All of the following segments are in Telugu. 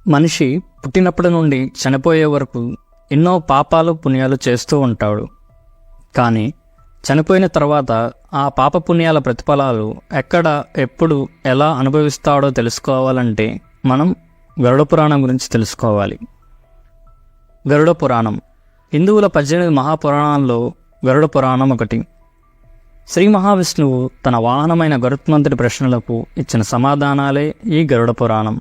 మనిషి పుట్టినప్పటి నుండి చనిపోయే వరకు ఎన్నో పాపాలు పుణ్యాలు చేస్తూ ఉంటాడు. కానీ చనిపోయిన తర్వాత ఆ పాప పుణ్యాల ప్రతిఫలాలు ఎక్కడ, ఎప్పుడు, ఎలా అనుభవిస్తాడో తెలుసుకోవాలంటే మనం గరుడ పురాణం గురించి తెలుసుకోవాలి. గరుడ పురాణం హిందువుల 18 మహాపురాణాల్లో గరుడ పురాణం ఒకటి. శ్రీ మహావిష్ణువు తన వాహనమైన గరుత్మంతుడి ప్రశ్నలకు ఇచ్చిన సమాధానాలే ఈ గరుడ పురాణం.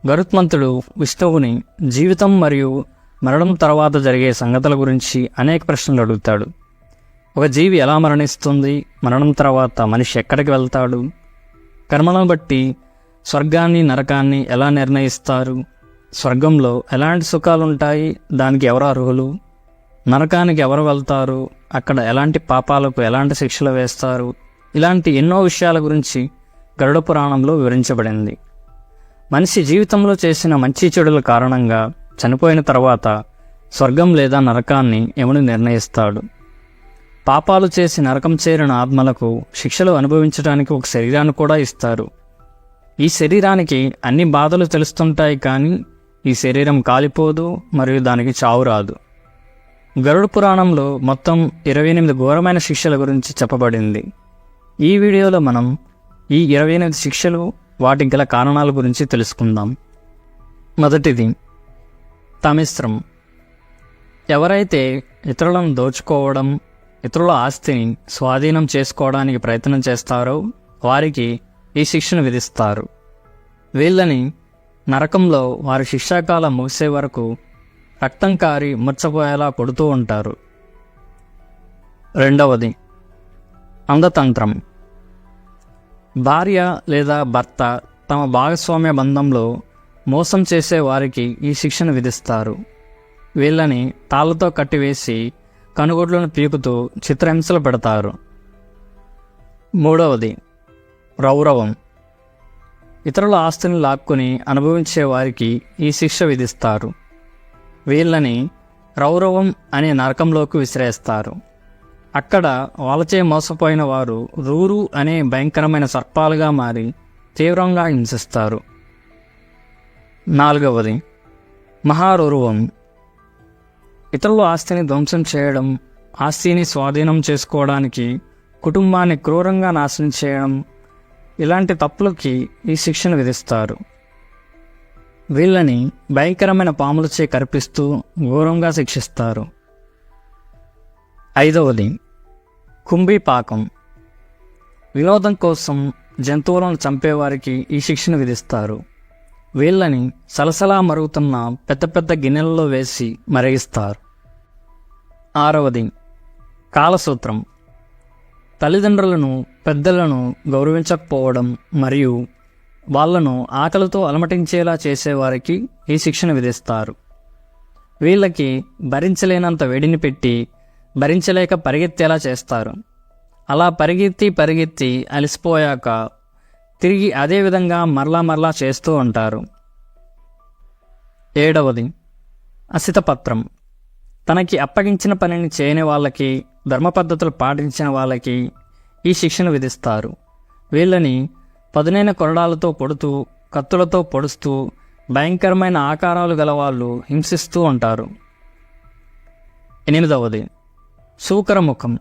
గరుత్మంతుడు విష్ణువుని జీవితం మరియు మరణం తర్వాత జరిగే సంగతుల గురించి అనేక ప్రశ్నలు అడుగుతాడు. ఒక జీవి ఎలా మరణిస్తుంది, మరణం తర్వాత మనిషి ఎక్కడికి వెళ్తాడు, కర్మలను బట్టి స్వర్గాన్ని నరకాన్ని ఎలా నిర్ణయిస్తారు, స్వర్గంలో ఎలాంటి సుఖాలుంటాయి, దానికి ఎవరు అర్హులు, నరకానికి ఎవరు వెళ్తారు, అక్కడ ఎలాంటి పాపాలకు ఎలాంటి శిక్షలు వేస్తారు, ఇలాంటి ఎన్నో విషయాల గురించి గరుడ పురాణంలో వివరించబడింది. మనిషి జీవితంలో చేసిన మంచి చెడుల కారణంగా చనిపోయిన తర్వాత స్వర్గం లేదా నరకాన్ని యముడు నిర్ణయిస్తాడు. పాపాలు చేసి నరకం చేరిన ఆత్మలకు శిక్షలు అనుభవించడానికి ఒక శరీరాన్ని కూడా ఇస్తారు. ఈ శరీరానికి అన్ని బాధలు తెలుస్తుంటాయి, కానీ ఈ శరీరం కాలిపోదు మరియు దానికి చావు రాదు. గరుడ పురాణంలో మొత్తం 28 ఘోరమైన శిక్షల గురించి చెప్పబడింది. ఈ వీడియోలో మనం ఈ 28 శిక్షలు, వాటికి గల కారణాల గురించి తెలుసుకుందాం. మొదటిది తమిశ్రం. ఎవరైతే ఇతరులను దోచుకోవడం, ఇతరుల ఆస్తిని స్వాధీనం చేసుకోవడానికి ప్రయత్నం చేస్తారో వారికి ఈ శిక్షను విధిస్తారు. వీళ్ళని నరకంలో వారి శిక్షాకాలం ముగిసే వరకు రక్తం కారి ముచ్చపోయేలా కొడుతూ ఉంటారు. రెండవది అంధతంత్రం. భార్య లేదా భర్త తమ భాగస్వామ్య బంధంలో మోసం చేసే వారికి ఈ శిక్షను విధిస్తారు. వీళ్ళని తాళ్ళతో కట్టివేసి కనుగొడ్లను పీకుతూ చిత్రహింసలు పెడతారు. మూడవది రౌరవం. ఇతరుల ఆస్తిని లాక్కుని అనుభవించే వారికి ఈ శిక్ష విధిస్తారు. వీళ్ళని రౌరవం అనే నరకంలోకి విసిరేస్తారు. అక్కడ వాళ్ళచే మోసపోయిన వారు రూరు అనే భయంకరమైన సర్పాలుగా మారి తీవ్రంగా హింసిస్తారు. నాలుగవది మహారౌరవం. ఇతరుల ఆస్తిని ధ్వంసం చేయడం, ఆస్తిని స్వాధీనం చేసుకోవడానికి కుటుంబాన్ని క్రూరంగా నాశనం చేయడం, ఇలాంటి తప్పులకి ఈ శిక్షను విధిస్తారు. వీళ్ళని భయంకరమైన పాములచే కరిపిస్తూ ఘోరంగా శిక్షిస్తారు. ఐదవది కుంభీపాకం. వినోదం కోసం జంతువులను చంపేవారికి ఈ శిక్షను విధిస్తారు. వీళ్ళని సలసలా మరుగుతున్న పెద్ద పెద్ద గిన్నెలలో వేసి మరిగిస్తారు. ఆరవది కాలసూత్రం. తల్లిదండ్రులను, పెద్దలను గౌరవించకపోవడం మరియు వాళ్లను ఆకలితో అలమటించేలా చేసేవారికి ఈ శిక్షను విధిస్తారు. వీళ్ళకి భరించలేనంత వేడిని పెట్టి భరించలేక పరిగెత్తేలా చేస్తారు. అలా పరిగెత్తి అలసిపోయాక తిరిగి అదే విధంగా మరలా చేస్తూ ఉంటారు. ఏడవది అసితపత్రం. తనకి అప్పగించిన పనిని చేయని వాళ్ళకి, ధర్మ పద్ధతులు పాటించిన వాళ్ళకి ఈ శిక్షను విధిస్తారు. వీళ్ళని పదునైన కొరడాలతో పొడుతూ, కత్తులతో పొడుస్తూ, భయంకరమైన ఆకారాలు గల వాళ్ళు హింసిస్తూ ఉంటారు. ఎనిమిదవది శూకరముఖం.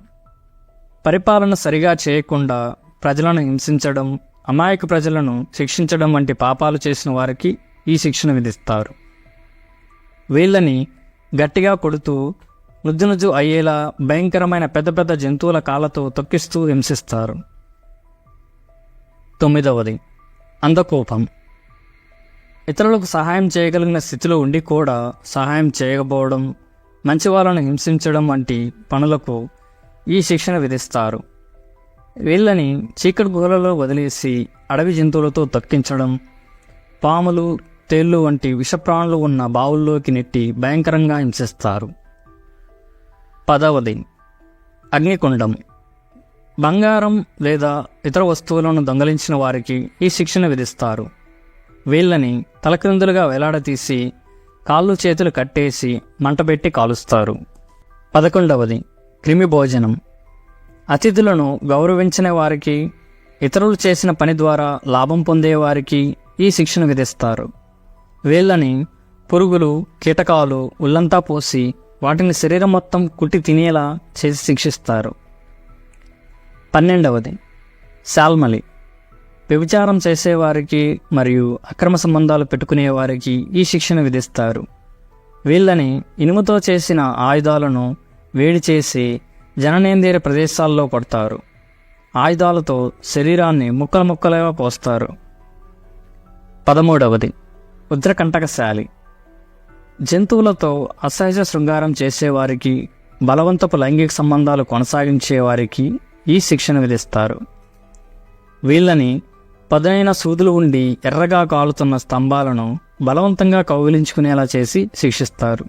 పరిపాలన సరిగా చేయకుండా ప్రజలను హింసించడం, అమాయక ప్రజలను శిక్షించడం వంటి పాపాలు చేసిన వారికి ఈ శిక్షను విధిస్తారు. వీళ్ళని గట్టిగా కొడుతూ నుజ్జు అయ్యేలా భయంకరమైన పెద్ద పెద్ద జంతువుల కాళ్ళతో తొక్కిస్తూ హింసిస్తారు. తొమ్మిదవది అంధకోపం. ఇతరులకు సహాయం చేయగలిగిన స్థితిలో ఉండి కూడా సహాయం చేయకపోవడం, మంచి వాళ్ళను హింసించడం వంటి పనులకు ఈ శిక్షను విధిస్తారు. వీళ్ళని చీకటి గుహలలో వదిలేసి అడవి జంతువులతో తొక్కించడం, పాములు, తేళ్లు వంటి విషప్రాణులు ఉన్న బావుల్లోకి నెట్టి భయంకరంగా హింసిస్తారు. పదవది అగ్నికుండం. బంగారం లేదా ఇతర వస్తువులను దొంగలించిన వారికి ఈ శిక్షను విధిస్తారు. వీళ్ళని తలక్రిందులుగా వేలాడతీసి కాళ్ళు చేతులు కట్టేసి మంటపెట్టి కాలుస్తారు. 11వది క్రిమి భోజనం. అతిథులను గౌరవించిన వారికి, ఇతరులు చేసిన పని ద్వారా లాభం పొందేవారికి ఈ శిక్షను విధిస్తారు. వీళ్ళని పురుగులు, కీటకాలు ఒళ్ళంతా పోసి వాటిని శరీరం మొత్తం కుట్టి తినేలా చేసి శిక్షిస్తారు. 12వది శాల్మలి. వ్యభిచారం చేసేవారికి మరియు అక్రమ సంబంధాలు పెట్టుకునేవారికి ఈ శిక్షను విధిస్తారు. వీళ్ళని ఇనుముతో చేసిన ఆయుధాలను వేడి చేసి జననేంద్రియ ప్రదేశాల్లో కొడతారు. ఆయుధాలతో శరీరాన్ని ముక్కలు ముక్కలుగా పోస్తారు. 13వది ఉద్రకంటకశాలి. జంతువులతో అసహజ శృంగారం చేసేవారికి, బలవంతపు లైంగిక సంబంధాలు కొనసాగించేవారికి ఈ శిక్షను విధిస్తారు. వీళ్ళని పదునైన సూదులు ఉండి ఎర్రగా కాలుతున్న స్తంభాలను బలవంతంగా కౌగిలించుకునేలా చేసి శిక్షిస్తారు.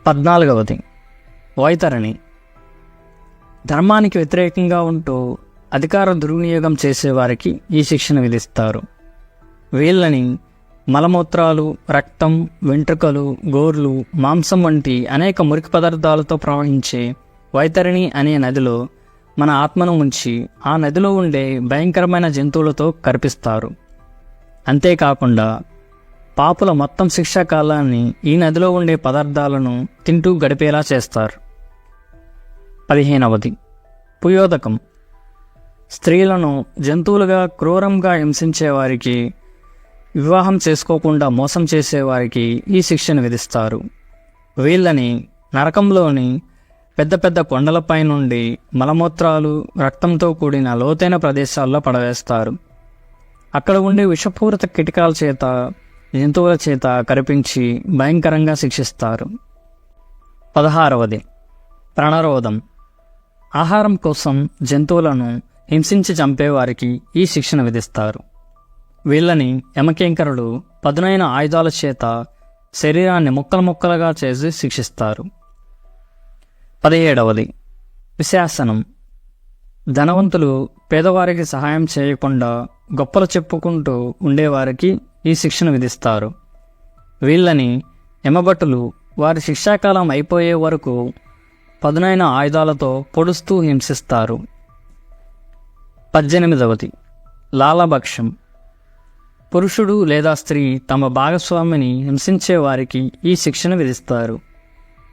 14వది వైతరణి. ధర్మానికి వ్యతిరేకంగా ఉంటూ అధికార దుర్వినియోగం చేసేవారికి ఈ శిక్షను విధిస్తారు. వీళ్ళని మలమూత్రాలు, రక్తం, వెంట్రుకలు, గోర్లు, మాంసం వంటి అనేక మురికి పదార్థాలతో ప్రవహించే వైతరణి అనే నదిలో మన ఆత్మను ఉంచి ఆ నదిలో ఉండే భయంకరమైన జంతువులతో కరిపిస్తారు. అంతేకాకుండా పాపుల మొత్తం శిక్షా కాలాన్ని ఈ నదిలో ఉండే పదార్థాలను తింటూ గడిపేలా చేస్తారు. 15వది పుయోదకం. స్త్రీలను జంతువులుగా క్రూరంగా హింసించేవారికి, వివాహం చేసుకోకుండా మోసం చేసేవారికి ఈ శిక్షను విధిస్తారు. వీళ్ళని నరకంలోని పెద్ద పెద్ద కొండలపై నుండి మలమూత్రాలు, రక్తంతో కూడిన లోతైన ప్రదేశాల్లో పడవేస్తారు. అక్కడ ఉండే విషపూరిత కీటకాల చేత, జంతువుల చేత కరిపించి భయంకరంగా శిక్షిస్తారు. 16వది ప్రాణరోధం. ఆహారం కోసం జంతువులను హింసించి చంపేవారికి ఈ శిక్షను విధిస్తారు. వీళ్ళని యమకింకరులు పదునైన ఆయుధాల చేత శరీరాన్ని ముక్కలు ముక్కలుగా చేసి శిక్షిస్తారు. 17వది విశాసనం. ధనవంతులు పేదవారికి సహాయం చేయకుండా గొప్పలు చెప్పుకుంటూ ఉండేవారికి ఈ శిక్షను విధిస్తారు. వీళ్ళని యమభటులు వారి శిక్షాకాలం అయిపోయే వరకు పదునైన ఆయుధాలతో పొడుస్తూ హింసిస్తారు. 18వది లాలభక్షం. పురుషుడు లేదా స్త్రీ తమ భాగస్వామిని హింసించే వారికి ఈ శిక్షను విధిస్తారు.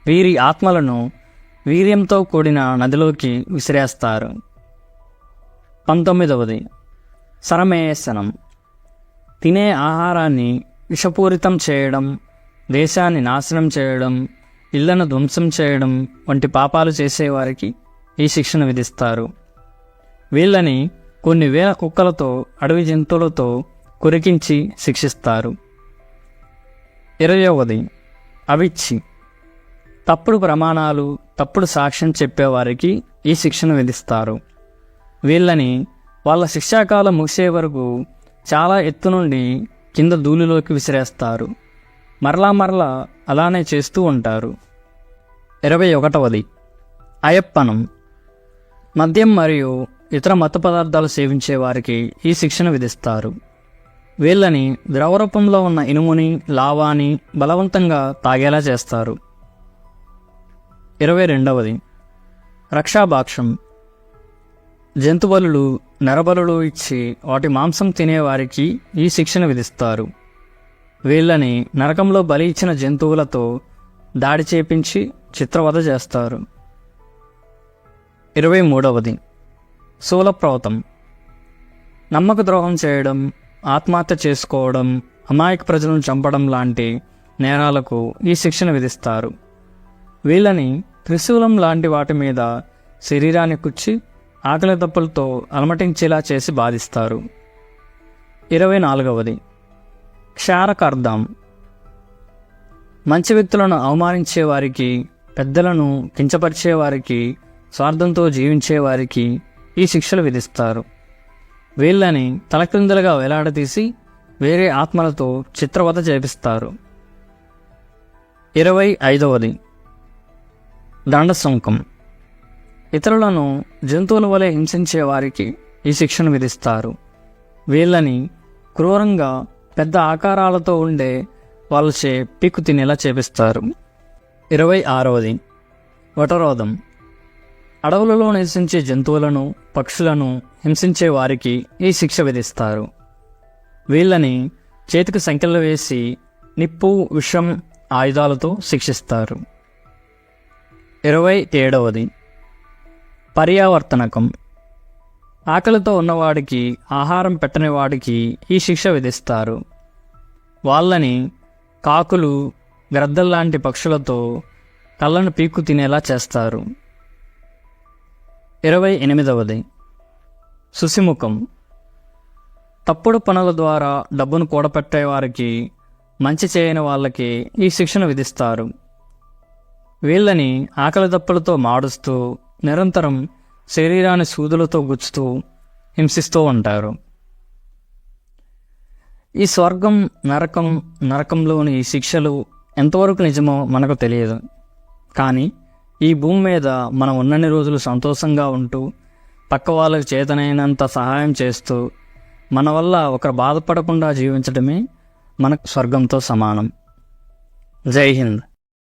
వీరి ఆత్మలను వీర్యంతో కూడిన నదిలోకి విసిరేస్తారు. 19వది శరమేయసనం. తినే ఆహారాన్ని విషపూరితం చేయడం, దేశాన్ని నాశనం చేయడం, ఇళ్లను ధ్వంసం చేయడం వంటి పాపాలు చేసేవారికి ఈ శిక్షను విధిస్తారు. వీళ్ళని కొన్ని వేల కుక్కలతో, అడవి జంతువులతో కొరికించి శిక్షిస్తారు. 20వది అవిచ్చి. తప్పుడు ప్రమాణాలు, తప్పుడు సాక్ష్యం చెప్పేవారికి ఈ శిక్షను విధిస్తారు. వీళ్ళని వాళ్ళ శిక్షాకాలం ముగిసే వరకు చాలా ఎత్తు నుండి కింద ధూళిలోకి విసిరేస్తారు. మరలా అలానే చేస్తూ ఉంటారు. 21వది అయప్పనం. మద్యం మరియు ఇతర మత్తు పదార్థాలు సేవించే వారికి ఈ శిక్షను విధిస్తారు. వీళ్ళని ద్రవరూపంలో ఉన్న ఇనుముని, లావాని బలవంతంగా తాగేలా చేస్తారు. 22వది రక్షాభాక్షం. జంతుబలులు, నరబలులు ఇచ్చి వాటి మాంసం తినేవారికి ఈ శిక్షను విధిస్తారు. వీళ్ళని నరకంలో బలి ఇచ్చిన జంతువులతో దాడి చేపించి చిత్రవధ చేస్తారు. 23వది శూలప్రవతం. నమ్మక ద్రోహం చేయడం, ఆత్మహత్య చేసుకోవడం, అమాయక ప్రజలను చంపడం లాంటి నేరాలకు ఈ శిక్షను విధిస్తారు. వీళ్ళని త్రిశూలం లాంటి వాటి మీద శరీరాన్ని కుచ్చి ఆకలి దప్పులతో అలమటించేలా చేసి బాధిస్తారు. 24వది క్షారకార్ధం. మంచి వ్యక్తులను అవమానించేవారికి, పెద్దలను కించపరిచేవారికి, స్వార్థంతో జీవించేవారికి ఈ శిక్షలు విధిస్తారు. వీళ్ళని తలక్రిందులుగా వేలాడదీసి వేరే ఆత్మలతో చిత్రవధ చేపిస్తారు. 25వది దండశంఖం. ఇతరులను జంతువుల వలె హింసించే వారికి ఈ శిక్షను విధిస్తారు. వీళ్ళని క్రూరంగా పెద్ద ఆకారాలతో ఉండే వాళ్ళచే పీక్కు తినేలా చేపిస్తారు. 26వది వటరోధం. అడవులలో నివసించే జంతువులను, పక్షులను హింసించే వారికి ఈ శిక్ష విధిస్తారు. వీళ్ళని చేతికి సంకెళ్ళు వేసి నిప్పు, విషం ఆయుధాలతో శిక్షిస్తారు. 27వ పర్యావర్తనకం. ఆకలితో ఉన్నవాడికి ఆహారం పెట్టని వాడికి ఈ శిక్ష విధిస్తారు. వాళ్ళని కాకులు, గ్రద్దల్లాంటి పక్షులతో కళ్ళను పీక్కు తినేలా చేస్తారు. 28వ శుసిముఖం. తప్పుడు పనుల ద్వారా డబ్బును కూడబెట్టే వారికి, మంచి చేయని వాళ్ళకి ఈ శిక్షను విధిస్తారు. వీళ్ళని ఆకలి దప్పులతో మాడుస్తూ నిరంతరం శరీరాన్ని సూదులతో గుచ్చుతూ హింసిస్తూ ఉంటారు. ఈ స్వర్గం, నరకం, నరకంలోని ఈ శిక్షలు ఎంతవరకు నిజమో మనకు తెలియదు. కానీ ఈ భూమి మీద మనం ఉన్నన్ని రోజులు సంతోషంగా ఉంటూ, పక్క వాళ్ళకి చేతనైనంత సహాయం చేస్తూ, మన వల్ల ఒకరు బాధపడకుండా జీవించడమే మనకు స్వర్గంతో సమానం. జై హింద్.